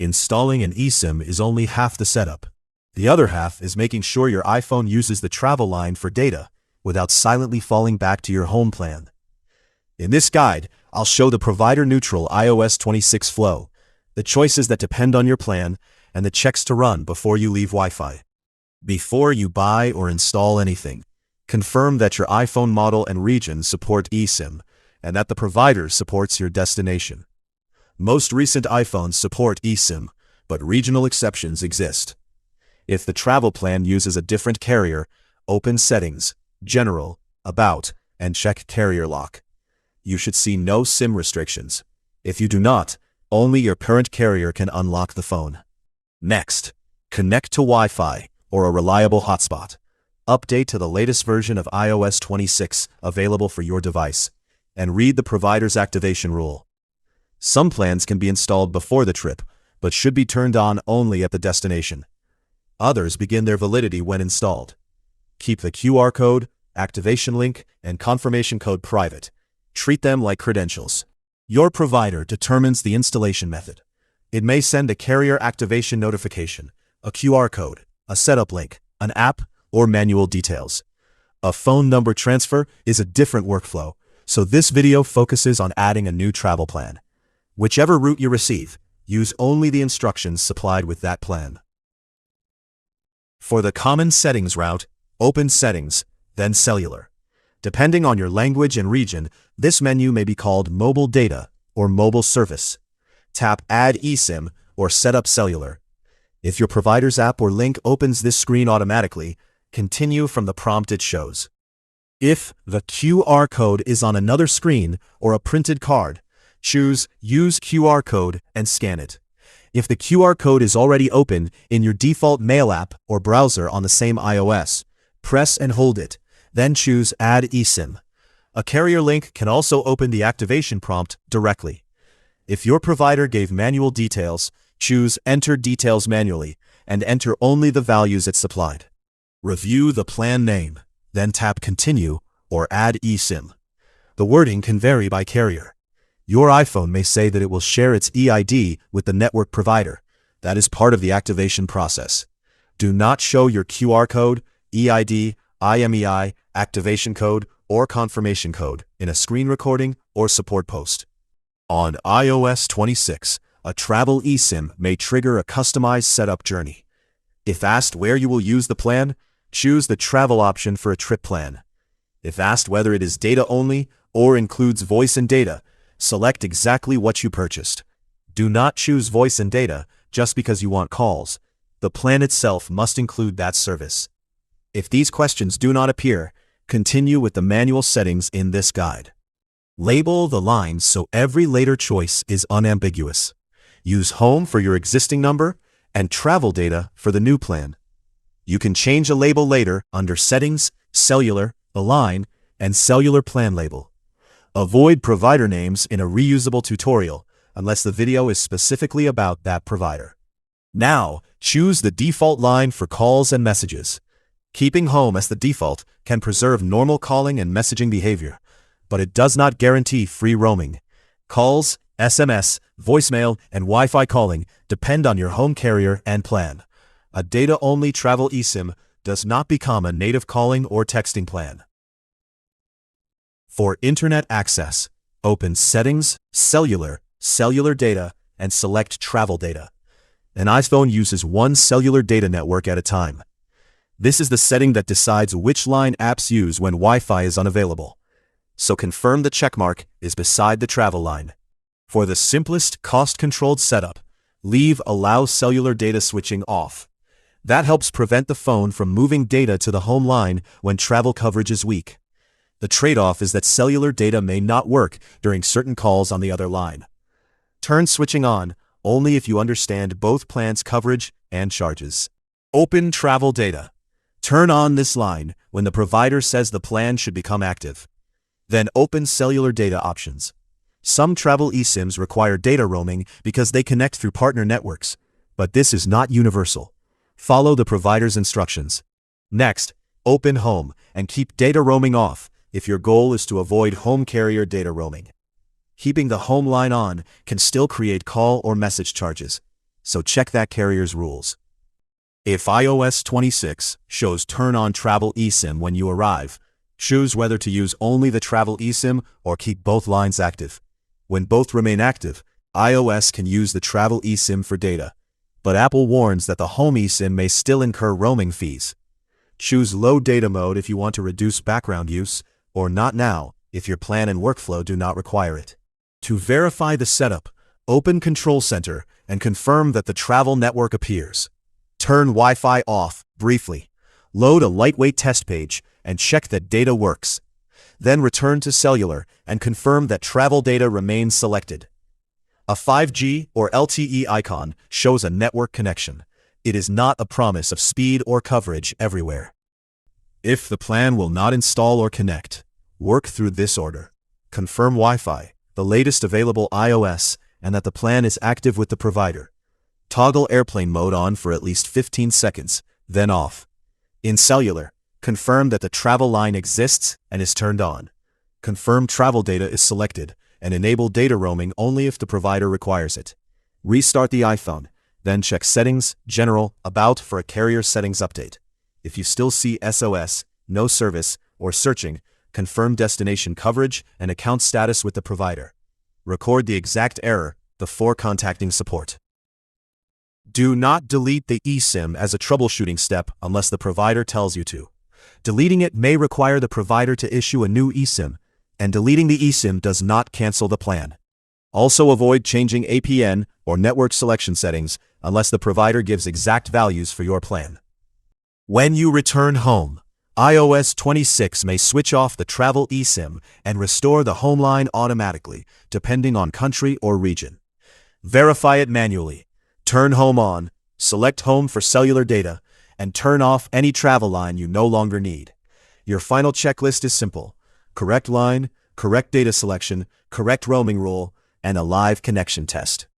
Installing an eSIM is only half the setup. The other half is making sure your iPhone uses the travel line for data without silently falling back to your home plan. In this guide, I'll show the provider-neutral iOS 26 flow, the choices that depend on your plan, and the checks to run before you leave Wi-Fi. Before you buy or install anything, confirm that your iPhone model and region support eSIM, and that the provider supports your destination. Most recent iPhones support eSIM, but regional exceptions exist. If the travel plan uses a different carrier, open Settings, General, About, and check Carrier Lock. You should see no SIM restrictions. If you do not, only your current carrier can unlock the phone. Next, connect to Wi-Fi or a reliable hotspot. Update to the latest version of iOS 26 available for your device, and read the provider's activation rule. Some plans can be installed before the trip, but should be turned on only at the destination. Others begin their validity when installed. Keep the QR code, activation link, and confirmation code private. Treat them like credentials. Your provider determines the installation method. It may send a carrier activation notification, a QR code, a setup link, an app, or manual details. A phone number transfer is a different workflow, so this video focuses on adding a new travel plan. Whichever route you receive, use only the instructions supplied with that plan. For the common settings route, open Settings, then Cellular. Depending on your language and region, this menu may be called Mobile Data or Mobile Service. Tap Add eSIM or Set up Cellular. If your provider's app or link opens this screen automatically, continue from the prompt it shows. If the QR code is on another screen or a printed card, choose Use QR code and scan it. If the QR code is already open in your default Mail app or browser on the same iOS, press and hold it, then choose Add eSIM. A carrier link can also open the activation prompt directly. If your provider gave manual details, choose Enter Details Manually and enter only the values it supplied. Review the plan name, then tap Continue or Add eSIM. The wording can vary by carrier. Your iPhone may say that it will share its eID with the network provider. That is part of the activation process. Do not show your QR code, eID, IMEI, activation code, or confirmation code in a screen recording or support post. On iOS 26, a travel eSIM may trigger a customized setup journey. If asked where you will use the plan, choose the travel option for a trip plan. If asked whether it is data only or includes voice and data, select exactly what you purchased. Do not choose voice and data just because you want calls. The plan itself must include that service. If these questions do not appear, continue with the manual settings in this guide. Label the lines so every later choice is unambiguous. Use Home for your existing number and Travel Data for the new plan. You can change a label later under Settings, Cellular, Align, and Cellular Plan Label. Avoid provider names in a reusable tutorial unless the video is specifically about that provider. Now, choose the default line for calls and messages. Keeping Home as the default can preserve normal calling and messaging behavior, but it does not guarantee free roaming. Calls, SMS, voicemail, and Wi-Fi calling depend on your home carrier and plan. A data-only travel eSIM does not become a native calling or texting plan. For internet access, open Settings, Cellular, Cellular Data, and select Travel Data. An iPhone uses one cellular data network at a time. This is the setting that decides which line apps use when Wi-Fi is unavailable. So confirm the checkmark is beside the travel line. For the simplest, cost-controlled setup, leave Allow Cellular Data Switching off. That helps prevent the phone from moving data to the home line when travel coverage is weak. The trade-off is that cellular data may not work during certain calls on the other line. Turn switching on only if you understand both plans' coverage and charges. Open Travel Data. Turn on this line when the provider says the plan should become active. Then open Cellular Data options. Some travel eSIMs require data roaming because they connect through partner networks, but this is not universal. Follow the provider's instructions. Next, open Home and keep data roaming off if your goal is to avoid home carrier data roaming. Keeping the home line on can still create call or message charges. so check that carrier's rules. If iOS 26 shows turn on travel eSIM when you arrive, choose whether to use only the travel eSIM or keep both lines active. When both remain active, iOS can use the travel eSIM for data, but Apple warns that the home eSIM may still incur roaming fees. Choose low data mode if you want to reduce background use, or not now if your plan and workflow do not require it. To verify the setup, open Control Center and confirm that the travel network appears. Turn Wi-Fi off briefly, load a lightweight test page, and check that data works. Then return to cellular and confirm that travel data remains selected. A 5G or LTE icon shows a network connection. It is not a promise of speed or coverage everywhere. If the plan will not install or connect, work through this order. Confirm Wi-Fi, the latest available iOS, and that the plan is active with the provider. Toggle airplane mode on for at least 15 seconds, then off. In cellular, confirm that the travel line exists and is turned on. Confirm travel data is selected, and enable data roaming only if the provider requires it. Restart the iPhone, then check Settings, General, About for a carrier settings update. If you still see SOS, no service, or searching, confirm destination coverage and account status with the provider. Record the exact error before contacting support. Do not delete the eSIM as a troubleshooting step unless the provider tells you to. Deleting it may require the provider to issue a new eSIM, and deleting the eSIM does not cancel the plan. Also avoid changing APN or network selection settings unless the provider gives exact values for your plan. When you return home, iOS 26 may switch off the travel eSIM and restore the home line automatically, depending on country or region. Verify it manually. Turn home on, select home for cellular data, and turn off any travel line you no longer need. Your final checklist is simple: correct line, correct data selection, correct roaming rule, and a live connection test.